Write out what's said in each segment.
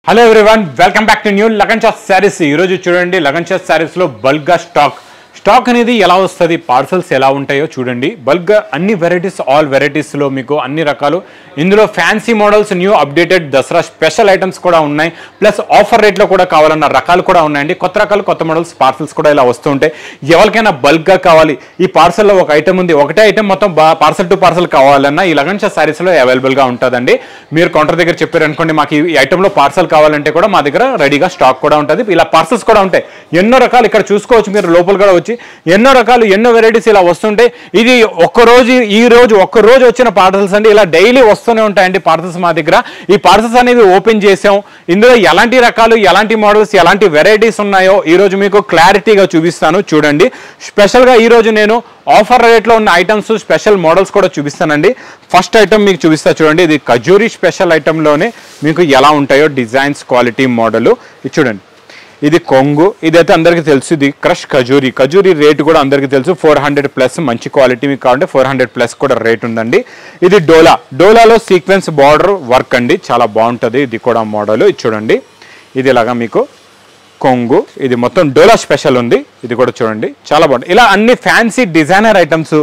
Hello everyone, welcome back to new Lagancha Sarees. ఈ రోజు చూడండి Lagancha Sarees లో బల్క్ గా స్టాక్ అనేది ఎలా వస్తది, పార్సల్స్ ఎలా ఉంటాయో చూడండి. బల్క్ గా అన్ని వెరైటీస్, ఆల్ వెరైటీస్ లో మీకు అన్ని రకాలు, ఇందులో fancy models, new updated Dasara special items కూడా ఉన్నాయి. ప్లస్ ఆఫర్ రేట్ లో కూడా కావాలన్న రకాలు కూడా ఉన్నాయండి. కొత్త రకాలు, కొత్త మోడల్స్, పార్సల్స్ కూడా ఇలా వస్తూ ఉంటాయి. ఎవరికైనా బల్క్ గా కావాలి, ఈ పార్సల్ లో ఒక ఐటమ్ ఉంది, ఒకటే ఐటమ్ మొత్తం పార్సల్ టు పార్సల్ కావాలన్నా ఈ Lagancha Sarees లో అవైలబుల్ గా ఉంటుందండి. మీరు కౌంటర్ దగ్గర చెప్పారు అనుకోండి, మాకు ఈ ఐటమ్ లో పార్సల్ కావాలంటే కూడా మా దగ్గర రెడీగా స్టాక్ కూడా ఉంటుంది. ఇలా పార్సల్స్ కూడా ఉంటాయి. ఎన్నో రకాలు ఇక్కడ చూసుకోవచ్చు మీరు, లోపల కూడా వచ్చి ఎన్నో రకాలు, ఎన్నో వెరైటీస్ ఇలా వస్తుంటాయి. ఇది ఒక్కరోజు వచ్చిన పార్సల్స్ అండి. ఇలా డైలీ వస్తూనే ఉంటాయండి పార్సల్స్ మా దగ్గర. ఈ పార్సల్స్ అనేవి ఓపెన్ చేసాం. ఇందులో ఎలాంటి రకాలు, ఎలాంటి మోడల్స్, ఎలాంటి వెరైటీస్ ఉన్నాయో ఈరోజు మీకు క్లారిటీగా చూపిస్తాను. చూడండి, స్పెషల్గా ఈరోజు నేను ఆఫర్ రేట్లో ఉన్న ఐటమ్స్, స్పెషల్ మోడల్స్ కూడా చూపిస్తానండి. ఫస్ట్ ఐటమ్ మీకు చూపిస్తా చూడండి. ఇది ఖజూరీ స్పెషల్ ఐటెంలోనే మీకు ఎలా ఉంటాయో డిజైన్స్, క్వాలిటీ, మోడలు. ఇది చూడండి, ఇది కొంగు. ఇదైతే అందరికీ తెలుసు, ఇది క్రష్ ఖజూరీ రేటు కూడా అందరికీ తెలుసు. 400 ప్లస్ మంచి క్వాలిటీ మీకు కావాలంటే 400 ప్లస్ కూడా రేట్ ఉందండి. ఇది డోలాలో సీక్వెన్స్ బార్డర్ వర్క్ అండి, చాలా బాగుంటుంది. ఇది కూడా మోడల్. ఇది చూడండి, ఇది ఇలాగా మీకు కొంగు. ఇది మొత్తం డోలా స్పెషల్ ఉంది. ఇది కూడా చూడండి, చాలా బాగుంటుంది. ఇలా అన్ని ఫ్యాన్సీ డిజైనర్ ఐటమ్స్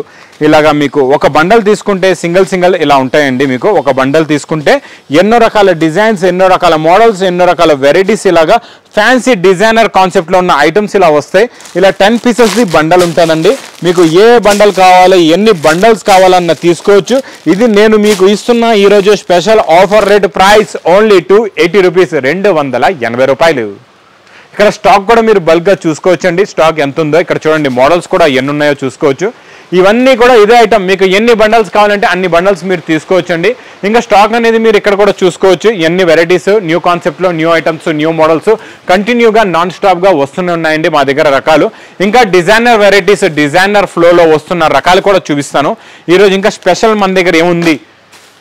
ఇలాగా మీకు ఒక బండల్ తీసుకుంటే సింగిల్ ఇలా ఉంటాయండి. మీకు ఒక బండల్ తీసుకుంటే ఎన్నో రకాల డిజైన్స్, ఎన్నో రకాల మోడల్స్, ఎన్నో రకాల వెరైటీస్, ఇలాగా ఫ్యాన్సీ డిజైనర్ కాన్సెప్ట్లో ఉన్న ఐటమ్స్ ఇలా వస్తాయి. ఇలా 10 పీసెస్ది బండల్ ఉంటుందండి. మీకు ఏ బండల్ కావాలి, ఎన్ని బండల్స్ కావాలన్న తీసుకోవచ్చు. ఇది నేను మీకు ఇస్తున్న ఈరోజు special offer rate price only 280 rupees, 280 రూపాయలు. ఇక్కడ స్టాక్ కూడా మీరు బల్క్గా చూసుకోవచ్చు అండి. స్టాక్ ఎంత ఉందో ఇక్కడ చూడండి, మోడల్స్ కూడా ఎన్ని ఉన్నాయో చూసుకోవచ్చు. ఇవన్నీ కూడా ఇదే ఐటమ్. మీకు ఎన్ని బండల్స్ కావాలంటే అన్ని బండల్స్ మీరు తీసుకోవచ్చు అండి. ఇంకా స్టాక్ అనేది మీరు ఇక్కడ కూడా చూసుకోవచ్చు. ఎన్ని వెరైటీస్, న్యూ కాన్సెప్ట్లో న్యూ ఐటమ్స్, న్యూ మోడల్స్ కంటిన్యూగా నాన్ స్టాప్గా వస్తూనే ఉన్నాయండి మా దగ్గర రకాలు. ఇంకా డిజైనర్ వెరైటీస్, డిజైనర్ ఫ్లోలో వస్తున్న రకాలు కూడా చూపిస్తాను ఈరోజు. ఇంకా స్పెషల్ మన దగ్గర ఏముంది,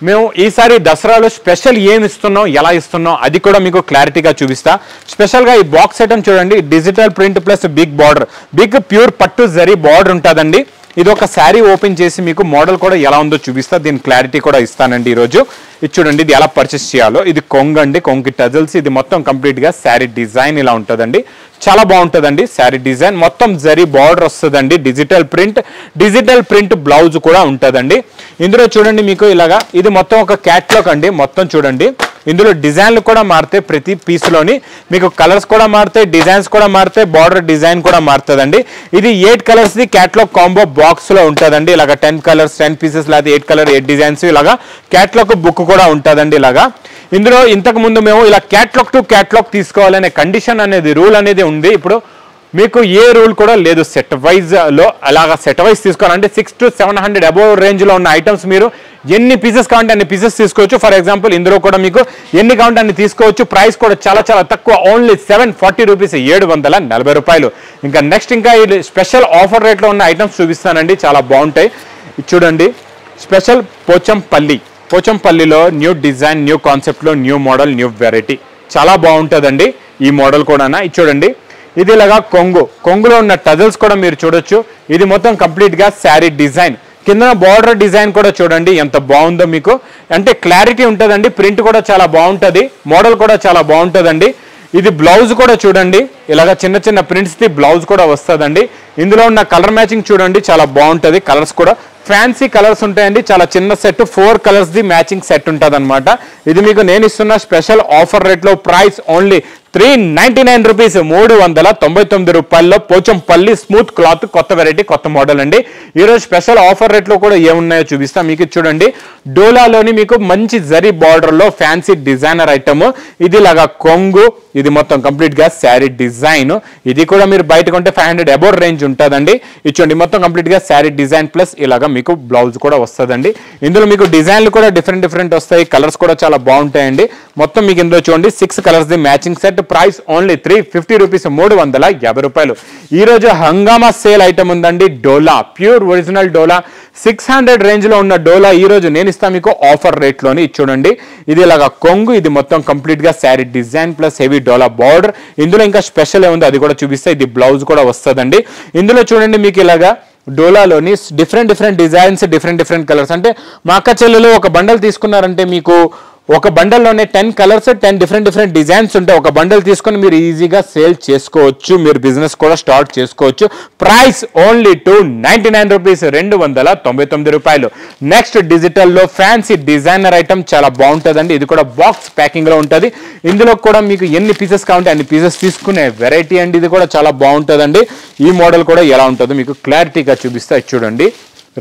మేము ఈసారి దసరాలో స్పెషల్ ఏమి ఇస్తున్నాం, ఎలా ఇస్తున్నాం అది కూడా మీకు క్లారిటీగా చూపిస్తా. స్పెషల్గా ఈ బాక్స్ ఐటమ్ చూడండి, digital print plus big border, big pure పట్టు జరీ బార్డర్ ఉంటుందండి. ఇది ఒక శారీ ఓపెన్ చేసి మీకు మోడల్ కూడా ఎలా ఉందో చూపిస్తా, దీని క్లారిటీ కూడా ఇస్తానండి ఈరోజు. ఇది చూడండి, ఇది ఎలా పర్చేస్ చేయాలో. ఇది కొంగు అండి, కొంగు టజల్స్. ఇది మొత్తం కంప్లీట్గా శారీ డిజైన్ ఇలా ఉంటుందండి, చాలా బాగుంటుందండి. శారీ డిజైన్ మొత్తం జరీ బార్డర్ వస్తుందండి. డిజిటల్ ప్రింట్ బ్లౌజ్ కూడా ఉంటుందండి. ఇందులో చూడండి మీకు ఇలాగా, ఇది మొత్తం ఒక క్యాట్లాగ్ అండి. మొత్తం చూడంండి, ఇందులో డిజైన్లు కూడా మారుతాయి. ప్రతి పీస్లోని మీకు కలర్స్ కూడా మారుతాయి, డిజైన్స్ కూడా మారుతాయి, బార్డర్ డిజైన్ కూడా మారుతుందండి. ఇది 8 కలర్స్ది క్యాట్లాగ్ కాంబో బాక్స్లో ఉంటుందండి. ఇలాగా 10 కలర్స్, 10 పీసెస్, లేదా 8 కలర్ 8 డిజైన్స్, ఇలాగా క్యాట్లాగ్ బుక్ కూడా ఉంటుందండి. ఇలాగా ఇందులో ఇంతకు ముందు మేము ఇలా క్యాట్లాగ్ టు క్యాట్లాగ్ తీసుకోవాలనే కండిషన్ అనేది, రూల్ అనేది ఉంది. ఇప్పుడు మీకు ఏ రూల్ కూడా లేదు. సెట్ వైజ్లో అలాగా సెట్ వైజ్ తీసుకోవాలంటే 600 to 700 అబోవ్ రేంజ్లో ఉన్న ఐటమ్స్ మీరు ఎన్ని పీసెస్ కావాలంటే అన్ని పీసెస్ తీసుకోవచ్చు. ఫర్ ఎగ్జాంపుల్ ఇందులో కూడా మీకు ఎన్ని కావాలంటే అన్ని తీసుకోవచ్చు. ప్రైస్ కూడా చాలా చాలా తక్కువ, ఓన్లీ 740 రూపీస్, 740 రూపాయలు. ఇంకా నెక్స్ట్ ఇంకా ఈ స్పెషల్ ఆఫర్ రేట్లో ఉన్న ఐటమ్స్ చూపిస్తానండి, చాలా బాగుంటాయి. చూడండి, స్పెషల్ పోచంపల్లిలో న్యూ డిజైన్, న్యూ కాన్సెప్ట్లో న్యూ మోడల్, న్యూ వెరైటీ, చాలా బాగుంటుందండి ఈ మోడల్ కూడా. ఇది చూడండి, ఇది ఇలాగా కొంగులో ఉన్న టజల్స్ కూడా మీరు చూడొచ్చు. ఇది మొత్తం కంప్లీట్గా శారీ డిజైన్, కింద బార్డర్ డిజైన్ కూడా చూడండి ఎంత బాగుందో మీకు. అంటే క్లారిటీ ఉంటుందండి, ప్రింట్ కూడా చాలా బాగుంటుంది, మోడల్ కూడా చాలా బాగుంటుందండి. ఇది బ్లౌజ్ కూడా చూడండి, ఇలాగ చిన్న చిన్న ప్రింట్స్ది బ్లౌజ్ కూడా వస్తుందండి. ఇందులో ఉన్న కలర్ మ్యాచింగ్ చూడండి, చాలా బాగుంటుంది. కలర్స్ కూడా ఫ్యాన్సీ కలర్స్ ఉంటాయండి. చాలా చిన్న సెట్, 4 కలర్స్ది మ్యాచింగ్ సెట్ ఉంటుంది అనమాట. ఇది మీకు నేను ఇస్తున్న స్పెషల్ ఆఫర్ రేట్లో ప్రైస్ ఓన్లీ 399 రూపీస్, 399 రూపాయల్లో పోచంపల్లి స్మూత్ క్లాత్, కొత్త వెరైటీ, కొత్త మోడల్ అండి. ఈరోజు స్పెషల్ ఆఫర్ రేట్లో కూడా ఏమున్నాయో చూపిస్తా మీకు. చూడండి, డోలాలోని మీకు మంచి జరీ బార్డర్లో ఫ్యాన్సీ డిజైనర్ ఐటమ్. ఇది ఇలాగా కొంగు, ఇది మొత్తం కంప్లీట్గా శారీ డిజైన్. ఇది కూడా మీరు బయట కొంటే 500 అబోవ్ రేంజ్ ఉంటుందండి. ఇది చూడండి, మొత్తం కంప్లీట్గా శారీ డిజైన్ ప్లస్ ఇలాగా మీకు బ్లౌజ్ కూడా వస్తుందండి. ఇందులో మీకు డిజైన్లు కూడా డిఫరెంట్ వస్తాయి, కలర్స్ కూడా చాలా బాగుంటాయండి. మొత్తం మీకు ఇందులో చూడండి 6 కలర్స్ది matching set. Price only 350 rupees, 350 రూపాయలు. ఈరోజు హంగామా సేల్ ఐటమ్ ఉందండి. డోలా ప్యూర్ ఒరిజినల్ డోలా 600 రేంజ్లో ఉన్న డోలా ఈరోజు నేను ఇస్తాను మీకు ఆఫర్ రేట్లోని. చూడండి, ఇది ఇలాగా కొంగు, ఇది మొత్తం కంప్లీట్గా శారీ డిజైన్ ప్లస్ హెవీ డోలా బార్డర్. ఇందులో ఇంకా స్పెషల్ ఏముంది అది కూడా చూపిస్తే. ఇది బ్లౌజ్ కూడా వస్తుందండి. ఇందులో చూడండి మీకు ఇలాగా డోలాలోని డిఫరెంట్ డిజైన్స్, డిఫరెంట్ కలర్స్. అంటే మా అక్క చెల్లెలు ఒక బండల్ తీసుకున్నారంటే మీకు ఒక బండల్లోనే 10 కలర్స్ 10 డిఫరెంట్ డిజైన్స్ ఉంటాయి. ఒక బండల్ తీసుకొని మీరు ఈజీగా సేల్ చేసుకోవచ్చు, మీరు బిజినెస్ కూడా స్టార్ట్ చేసుకోవచ్చు. ప్రైస్ ఓన్లీ 299 రూపీస్, 299 రూపాయలు. నెక్స్ట్ డిజిటల్లో ఫ్యాన్సీ డిజైనర్ ఐటమ్ చాలా బాగుంటుందండి. ఇది కూడా బాక్స్ ప్యాకింగ్ లో ఉంటుంది. ఇందులో కూడా మీకు ఎన్ని పీసెస్ కావాలంటే అన్ని పీసెస్ తీసుకునే వెరైటీ అండి. ఇది కూడా చాలా బాగుంటుందండి. ఈ మోడల్ కూడా ఎలా ఉంటుందో మీకు క్లారిటీగా చూపిస్తా. చూడండి,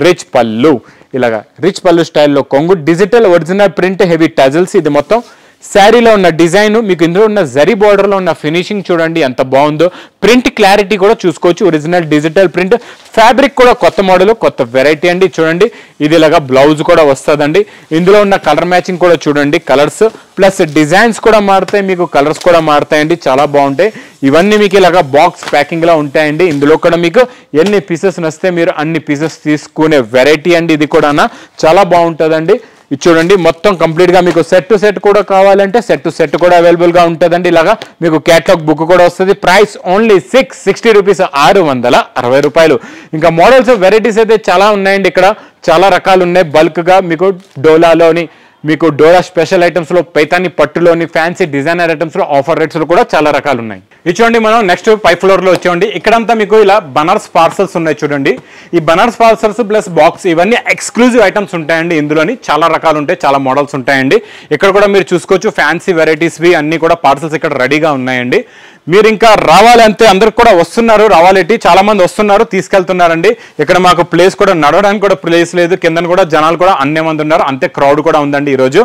రిచ్ పళ్ళు, ఇలాగా రిచ్ పళ్ళు స్టైల్లో కొంగు, digital original print, heavy tassels. ఇది మొత్తం శారీలో ఉన్న డిజైన్, మీకు ఇందులో ఉన్న జరీ బార్డర్లో ఉన్న ఫినిషింగ్ చూడండి ఎంత బాగుందో. ప్రింట్ క్లారిటీ కూడా చూసుకోవచ్చు, ఒరిజినల్ డిజిటల్ ప్రింట్. ఫ్యాబ్రిక్ కూడా కొత్త మోడల్, కొత్త వెరైటీ అండి. చూడండి, ఇది ఇలాగా బ్లౌజ్ కూడా వస్తుందండి. ఇందులో ఉన్న కలర్ మ్యాచింగ్ కూడా చూడండి, కలర్స్ ప్లస్ డిజైన్స్ కూడా మారుతాయి, మీకు కలర్స్ కూడా మారుతాయండి, చాలా బాగుంటాయి. ఇవన్నీ మీకు ఇలాగా బాక్స్ ప్యాకింగ్ లా ఉంటాయండి. ఇందులో కూడా మీకు ఎన్ని పీసెస్ నస్తే మీరు అన్ని పీసెస్ తీసుకునే వెరైటీ అండి. ఇది కూడా చాలా బాగుంటుందండి. ఇది చూడండి, మొత్తం కంప్లీట్ గా మీకు సెట్ టు సెట్ కూడా కావాలంటే సెట్ టు సెట్ కూడా అవైలబుల్ గా ఉంటుందండి. ఇలాగా మీకు క్యాటలాగ్ బుక్ కూడా వస్తుంది. ప్రైస్ ఓన్లీ 660 రూపీస్, 660 రూపాయలు. ఇంకా మోడల్స్ వెరైటీస్ అయితే చాలా ఉన్నాయండి. ఇక్కడ చాలా రకాలు ఉన్నాయి. బల్క్ గా మీకు డోలాలోని, మీకు డోలా స్పెషల్ ఐటమ్స్ లో, పైతాని పట్టులోని, ఫ్యాన్సీ డిజైనర్ ఐటమ్స్ లో ఆఫర్ రేట్స్ లో కూడా చాలా రకాలు ఉన్నాయి. ఇది చూడండి, మనం నెక్స్ట్ 5th ఫ్లోర్ లో వచ్చేయండి. ఇక్కడంతా మీకు ఇలా బనారస్ పార్సల్స్ ఉన్నాయి. చూడండి, ఈ బనారస్ పార్సల్స్ ప్లస్ బాక్స్ ఇవన్నీ ఎక్స్క్లూజివ్ ఐటమ్స్ ఉంటాయండి. ఇందులోని చాలా రకాలు ఉంటాయి, చాలా మోడల్స్ ఉంటాయండి. ఇక్కడ కూడా మీరు చూసుకోవచ్చు, ఫ్యాన్సీ వెరైటీస్వి అన్ని కూడా పార్సల్స్ ఇక్కడ రెడీగా ఉన్నాయండి. మీరు ఇంకా రావాలంటే అందరికి కూడా వస్తున్నారు, రావాలేటి చాలా మంది వస్తున్నారు, తీసుకెళ్తున్నారండి. ఇక్కడ మాకు ప్లేస్ కూడా నడవడానికి కూడా ప్లేస్ లేదు, కింద కూడా జనాలు కూడా అన్నే మంది ఉన్నారు, అంతే క్రౌడ్ కూడా ఉందండి ఈరోజు.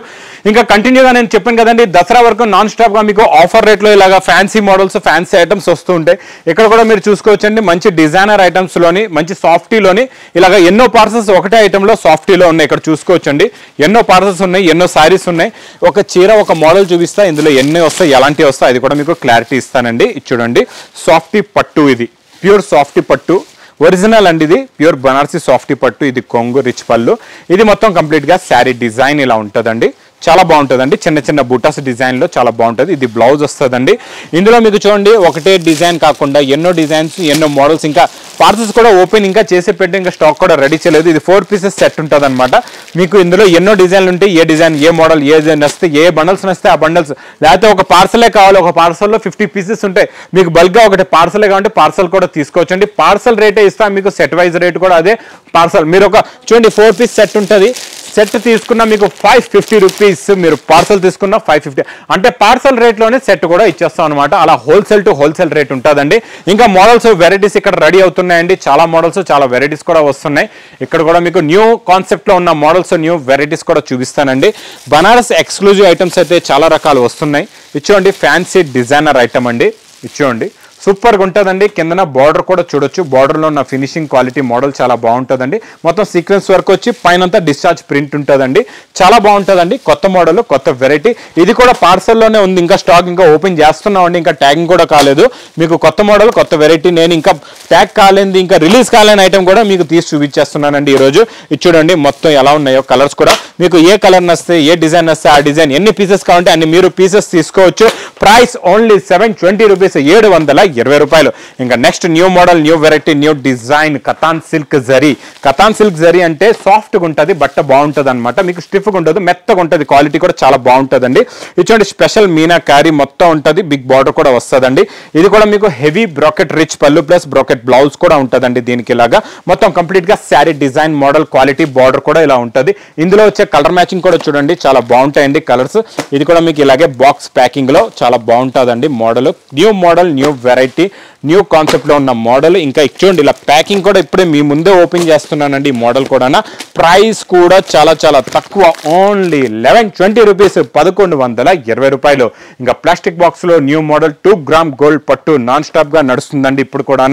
ఇంకా కంటిన్యూగా నేను చెప్పాను కదండి, దసరా వరకు నాన్ స్టాప్ గా మీకు ఆఫర్ రేట్లో ఇలాగా ఫ్యాన్సీ మోడల్స్, ఫ్యాన్సీ ఐటమ్స్ వస్తూ ఉంటాయి. ఇక్కడ కూడా మీరు చూసుకోవచ్చండి, మంచి డిజైనర్ ఐటమ్స్ లోని, మంచి సాఫ్టీలోని ఇలాగా ఎన్నో పార్సల్స్ ఒకటే ఐటమ్ లో సాఫ్టీలో ఉన్నాయి. ఇక్కడ చూసుకోవచ్చండి, ఎన్నో పార్సల్స్ ఉన్నాయి, ఎన్నో సారీస్ ఉన్నాయి. ఒక చీర ఒక మోడల్ చూపిస్తా, ఇందులో ఎన్ని వస్తాయి, ఎలాంటివి వస్తాయి అది కూడా మీకు క్లారిటీ ఇస్తాను. చూడండి, సాఫ్టీ పట్టు, ఇది ప్యూర్ సాఫ్టీ పట్టు ఒరిజినల్ అండి. ఇది ప్యూర్ బనారసి సాఫ్టీ పట్టు, ఇది కొంగు, రిచ్ పళ్ళు. ఇది మొత్తం కంప్లీట్ గా శారీ డిజైన్ ఇలా ఉంటుందండి. చాలా బాగుంటుందండి, చిన్న చిన్న బుటాస్ డిజైన్ లో చాలా బాగుంటుంది. ఇది బ్లౌజ్ వస్తుందండి. ఇందులో మీకు చూడండి, ఒకటే డిజైన్ కాకుండా ఎన్నో డిజైన్స్, ఎన్నో మోడల్స్, ఇంకా పార్సల్స్ కూడా ఓపెన్ ఇంకా చేసి పెట్టి ఇంకా స్టాక్ కూడా రెడీ చేయలేదు. ఇది 4 పీసెస్ సెట్ ఉంటుంది అనమాట. మీకు ఇందులో ఎన్నో డిజైన్లు ఉంటాయి. ఏ డిజైన్, ఏ మోడల్, ఏ డిజైన్ వస్తే, ఏ బండల్స్ వస్తే ఆ బండల్స్, లేకపోతే ఒక పార్సలే కావాలి, ఒక పార్సల్లో 50 పీసెస్ ఉంటాయి. మీకు బల్క్గా ఒకటి పార్సలే కావాలంటే పార్సల్ కూడా తీసుకోవచ్చండి. పార్సల్ రేటే ఇస్తాం మీకు, సెట్ వైజ్ రేట్ కూడా అదే. పార్సల్ మీరు ఒక చూడండి 4 పీస్ సెట్ ఉంటుంది. సెట్ తీసుకున్న మీకు 550 రూపీస్, మీరు పార్సల్ తీసుకున్న 550, అంటే పార్సల్ రేట్లోనే సెట్ కూడా ఇచ్చేస్తాం అనమాట. అలా హోల్సేల్ టు హోల్సేల్ రేట్ ఉంటుందండి. ఇంకా మోడల్స్ వెరైటీస్ ఇక్కడ రెడీ అవుతున్నాయండి. చాలా మోడల్స్, చాలా వెరైటీస్ కూడా వస్తున్నాయి. ఇక్కడ కూడా మీకు న్యూ కాన్సెప్ట్లో ఉన్న మోడల్స్, న్యూ వెరైటీస్ కూడా చూపిస్తానండి. బనారస్ ఎక్స్క్లూజివ్ ఐటమ్స్ అయితే చాలా రకాలు వస్తున్నాయి. ఇచ్చుకోండి, ఫ్యాన్సీ డిజైనర్ ఐటమ్ అండి. ఇచ్చుకోండి, సూపర్గా ఉంటుందండి. కిందన బార్డర్ కూడా చూడొచ్చు, బార్డర్లో ఉన్న ఫినిషింగ్ క్వాలిటీ మోడల్ చాలా బాగుంటుందండి. మొత్తం సీక్వెన్స్ వర్క్ వచ్చి పైనంతా డిశ్చార్జ్ ప్రింట్ ఉంటుందండి. చాలా బాగుంటుందండి, కొత్త మోడల్, కొత్త వెరైటీ. ఇది కూడా పార్సల్లోనే ఉంది, ఇంకా స్టాక్ ఇంకా ఓపెన్ చేస్తున్నామండి, ఇంకా ట్యాగింగ్ కూడా కాలేదు. మీకు కొత్త మోడల్, కొత్త వెరైటీ. నేను ఇంకా ట్యాగ్ కాలేంది, ఇంకా రిలీజ్ కాలేని ఐటమ్ కూడా మీకు తీసి చూపించేస్తున్నానండి ఈరోజు. ఇది చూడండి, మొత్తం ఎలా ఉన్నాయో కలర్స్ కూడా. మీకు ఏ కలర్ నస్తే, ఏ డిజైన్ నస్తే ఆ డిజైన్, ఎన్ని పీసెస్ కావాలంటే అన్ని మీరు పీసెస్ తీసుకోవచ్చు. ప్రైస్ ఓన్లీ 720 రూపీస్, 720 రూపాయలు. ఇంకా next new model, new variety, new design, katan silk zari. Katan silk zari అంటే సాఫ్ట్గా ఉంటుంది, బట్ట బాగుంటుంది అనమాట. మీకు స్టిఫ్గా ఉండదు, మెత్తగా ఉంటుంది, క్వాలిటీ కూడా చాలా బాగుంటుందండి. ఇటువంటి స్పెషల్ మీనా క్యారీ మొత్తం ఉంటుంది, బిగ్ బార్డర్ కూడా వస్తుందండి. ఇది కూడా మీకు హెవీ బ్రాకెట్ రిచ్ పళ్ళు ప్లస్ బ్రాకెట్ బ్లౌజ్ కూడా ఉంటుందండి. దీనికి ఇలాగా మొత్తం కంప్లీట్ గా sari design, model, quality, border కూడా ఇలా ఉంటుంది. ఇందులో వచ్చే కలర్ మ్యాచింగ్ కూడా చూడండి, చాలా బాగుంటాయండి కలర్స్. ఇది కూడా మీకు ఇలాగే బాక్స్ ప్యాకింగ్ లో చాలా బాగుంటుందండి model. New model, new variety, new concept లో ఉన్న మోడల్. ఇంకా చూడండి, ఇలా ప్యాకింగ్ కూడా ఇప్పుడే మీ ముందే ఓపెన్ చేస్తున్నానండి. ఈ మోడల్ కూడా ప్రైస్ కూడా చాలా చాలా తక్కువ, ఓన్లీ 1120 రూపీస్, 1120 రూపాయలు. ఇంకా ప్లాస్టిక్ బాక్స్ లో న్యూ మోడల్ 2 గ్రామ్ గోల్డ్ పట్టు నాన్ స్టాప్ గా నడుస్తుందండి. ఇప్పుడు కూడా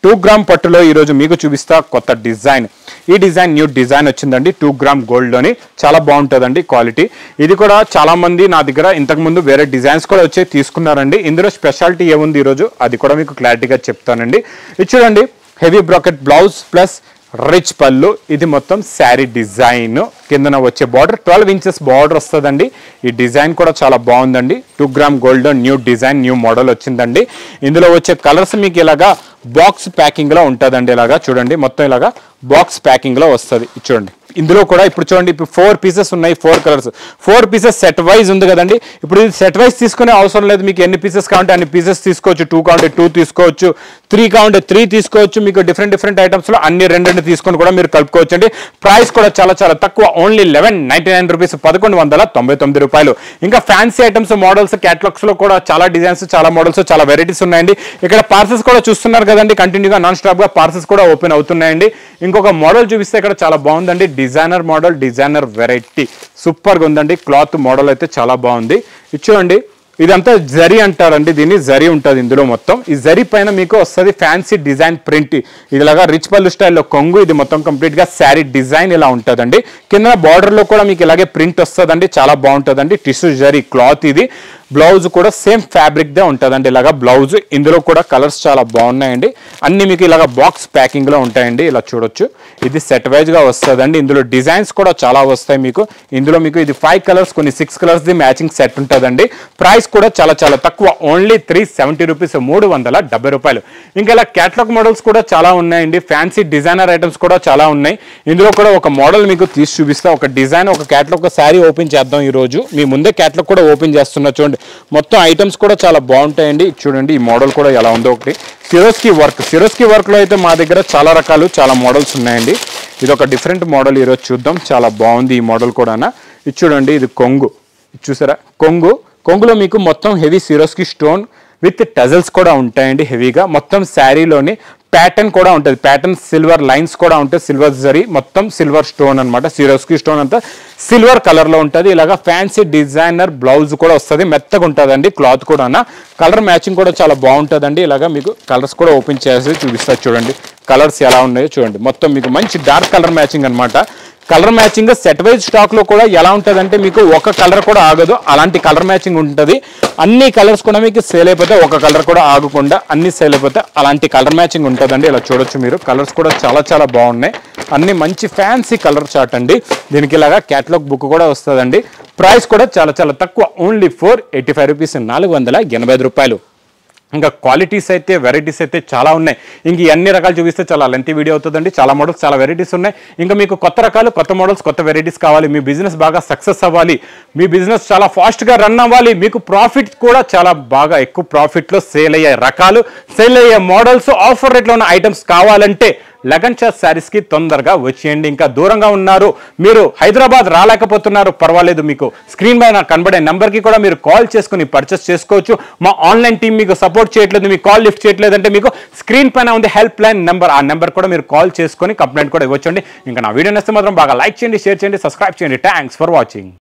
2 గ్రామ్ పట్టులో ఈరోజు మీకు చూపిస్తా కొత్త డిజైన్. ఈ డిజైన్ న్యూ డిజైన్ వచ్చిందండి 2 గ్రామ్ గోల్డ్ లోని, చాలా బాగుంటుందండి క్వాలిటీ. ఇది కూడా చాలా మంది నా దగ్గర ఇంతకు ముందు వేరే డిజైన్స్ కూడా వచ్చి తీసుకున్నారండి. ఇందులో స్పెషాలిటీ ఏముంది ఈరోజు అది కూడా మీకు క్లారిటీగా చెప్తానండి. ఇది చూడండి, heavy bracket blouse plus rich పళ్ళు. ఇది మొత్తం శారీ డిజైన్, కిందన వచ్చే బార్డర్ 12 ఇంచెస్ బార్డర్ వస్తుందండి. ఈ డిజైన్ కూడా చాలా బాగుందండి. 2 gram gold new design, new model వచ్చిందండి. ఇందులో వచ్చే కలర్స్ మీకు ఇలాగా బాక్స్ ప్యాకింగ్ లో ఉంటుందండి. ఇలాగా చూడండి, మొత్తం ఇలాగా బాక్స్ ప్యాకింగ్ లో వస్తుంది. చూడండి, ఇందులో కూడా ఇప్పుడు చూడండి, ఇప్పుడు 4 పీసెస్ ఉన్నాయి, 4 కలర్స్, 4 పీసెస్ సెట్ వైజ్ ఉంది కదండి. ఇప్పుడు ఇది సెట్ వైజ్ తీసుకునే అవసరం లేదు, మీకు ఎన్ని పీసెస్ కావాలంటే అన్ని పీసెస్ తీసుకోవచ్చు. 2 కావాలంటే 2 తీసుకోవచ్చు, 3 కావాలంటే 3 తీసుకోవచ్చు. మీకు డిఫరెంట్ ఐటమ్స్లో అన్ని రెండు తీసుకొని కూడా మీరు కలుపుకోవచ్చు అండి. ప్రైస్ కూడా చాలా తక్కువ, ఓన్లీ 1199 రూపీస్, 1199 రూపాయలు. ఇంకా ఫ్యాన్సీ ఐటమ్స్, మోడల్స్, క్యాటలాగ్స్లో కూడా చాలా డిజైన్స్, చాలా మోడల్స్, చాలా వెరైటీస్ ఉన్నాయండి. ఇక్కడ పార్సల్స్ కూడా చూస్తున్నారు కదండి, కంటిన్యూగా నాన్ స్టాప్గా పార్సల్స్ కూడా ఓపెన్ అవుతున్నాయండి. ఇంకొక మోడల్ చూపిస్తే ఇక్కడ చాలా బాగుందండి, డిజైనర్ మోడల్, డిజైనర్ వెరైటీ, సూపర్గా ఉందండి. క్లాత్ మోడల్ అయితే చాలా బాగుంది. ఇది చూడండి, ఇదంతా జరీ అంటారండి, దీన్ని జరీ ఉంటుంది ఇందులో మొత్తం. ఈ జరీ పైన మీకు వస్తుంది ఫ్యాన్సీ డిజైన్ ప్రింట్, ఇదిలాగా రిచ్ పళ్ళు స్టైల్లో కొంగు, ఇది మొత్తం కంప్లీట్గా శారీ డిజైన్ ఇలా ఉంటుందండి. కింద బార్డర్లో కూడా మీకు ఇలాగే ప్రింట్ వస్తుందండి, చాలా బాగుంటుందండి. టిష్యూ జరీ క్లాత్ ఇది. బ్లౌజ్ కూడా సేమ్ ఫ్యాబ్రిక్దే ఉంటుందండి ఇలాగా బ్లౌజ్. ఇందులో కూడా కలర్స్ చాలా బాగున్నాయండి, అన్ని మీకు ఇలాగ బాక్స్ ప్యాకింగ్లో ఉంటాయండి, ఇలా చూడొచ్చు. ఇది సెట్ వైజ్గా వస్తుందండి. ఇందులో డిజైన్స్ కూడా చాలా వస్తాయి మీకు. ఇందులో మీకు ఇది 5 కలర్స్, కొన్ని 6 కలర్స్ది మ్యాచింగ్ సెట్ ఉంటుందండి. ప్రైస్ కూడా చాలా తక్కువ, ఓన్లీ 370 రూపీస్, 370 రూపాయలు. ఇంకా ఇలా క్యాటలాగ్ మోడల్స్ కూడా చాలా ఉన్నాయండి, ఫ్యాన్సీ డిజైనర్ ఐటమ్స్ కూడా చాలా ఉన్నాయి. ఇందులో కూడా ఒక మోడల్ మీకు తీసి చూపిస్తా, ఒక డిజైన్, ఒక క్యాటలాగ్, ఒక శారీ ఓపెన్ చేద్దాం ఈరోజు. మీ ముందే క్యాటలాగ్ కూడా ఓపెన్ చేస్తున్నా చూడండి. మొత్తం ఐటమ్స్ కూడా చాలా బాగుంటాయండి. చూడండి ఈ మోడల్ కూడా ఎలా ఉందో ఒకటి. సిరోస్కి వర్క్లో అయితే మా దగ్గర చాలా రకాలు, చాలా మోడల్స్ ఉన్నాయండి. ఇది ఒక డిఫరెంట్ మోడల్ ఈరోజు చూద్దాం, చాలా బాగుంది ఈ మోడల్ కూడా. ఇది చూడండి, ఇది కొంగు, చూసారా కొంగులో మీకు మొత్తం heavy Swarovski stone with tassels కూడా ఉంటాయండి హెవీగా. మొత్తం శారీలోని ప్యాటర్న్ కూడా ఉంటుంది, ప్యాటర్న్ సిల్వర్ లైన్స్ కూడా ఉంటాయి, సిల్వర్ జరీ, మొత్తం సిల్వర్ స్టోన్ అనమాట. సిరోస్కి స్టోన్ అంతా సిల్వర్ కలర్లో ఉంటుంది. ఇలాగా ఫ్యాన్సీ డిజైనర్ బ్లౌజ్ కూడా వస్తుంది, మెత్తగా ఉంటుందండి క్లాత్ కూడా. కలర్ మ్యాచింగ్ కూడా చాలా బాగుంటుందండి. ఇలాగా మీకు కలర్స్ కూడా ఓపెన్ చేసి చూపిస్తారు చూడండి, కలర్స్ ఎలా ఉన్నాయో చూడండి. మొత్తం మీకు మంచి డార్క్ కలర్ మ్యాచింగ్ అనమాట. కలర్ మ్యాచింగ్ సెట్ వైజ్ స్టాక్లో కూడా ఎలా ఉంటుందంటే మీకు ఒక కలర్ కూడా ఆగదు, అలాంటి కలర్ మ్యాచింగ్ ఉంటుంది. అన్ని కలర్స్ కూడా మీకు సేల్ అయిపోతే, ఒక కలర్ కూడా ఆగకుండా అన్ని సేల్ అయిపోతే అలాంటి కలర్ మ్యాచింగ్ ఉంటుందండి. ఇలా చూడొచ్చు మీరు, కలర్స్ కూడా చాలా బాగున్నాయి, అన్ని మంచి ఫ్యాన్సీ కలర్ చార్ట్ అండి. దీనికి ఇలాగా క్యాటలాగ్ బుక్ కూడా వస్తుందండి. ప్రైస్ కూడా చాలా తక్కువ, ఓన్లీ 485 రూపీస్, 485 రూపాయలు. ఇంకా క్వాలిటీస్ అయితే, వెరైటీస్ అయితే చాలా ఉన్నాయి. ఇంక అన్ని రకాలు చూపిస్తే చాలా లెంతీ వీడియో అవుతుందండి. చాలా మోడల్స్, చాలా వెరైటీస్ ఉన్నాయి. ఇంకా మీకు కొత్త రకాలు, కొత్త మోడల్స్, కొత్త వెరైటీస్ కావాలి, మీ బిజినెస్ బాగా సక్సెస్ అవ్వాలి, మీ బిజినెస్ చాలా ఫాస్ట్గా రన్ అవ్వాలి, మీకు ప్రాఫిట్ కూడా చాలా బాగా ఎక్కువ ప్రాఫిట్లో సేల్ అయ్యే రకాలు, సేల్ అయ్యే మోడల్స్, ఆఫర్ రేట్లో ఉన్న ఐటమ్స్ కావాలంటే లగన్ చార్ట్ శారీస్కి తొందరగా వచ్చేయండి. ఇంకా దూరంగా ఉన్నారు మీరు, హైదరాబాద్ రాలేకపోతున్నారు, పర్వాలేదు, మీకు స్క్రీన్ పైన కనబడే నెంబర్కి కూడా మీరు కాల్ చేసుకుని పర్చేస్ చేసుకోవచ్చు. మా ఆన్లైన్ టీం మీకు సపోర్ట్ చేయట్లేదు, మీకు కాల్ లిఫ్ట్ చేయట్లేదంటే మీకు స్క్రీన్ పైన ఉంది హెల్ప్ లైన్ నెంబర్, ఆ నెంబర్ కూడా మీరు కాల్ చేసుకొని కంప్లైంట్ కూడా ఇవ్వచ్చండి. ఇంకా నా వీడియో నచ్చితే మాత్రం బాగా లైక్ చేయండి, షేర్ చేయండి, సబ్స్క్రైబ్ చేయండి. Thanks for watching.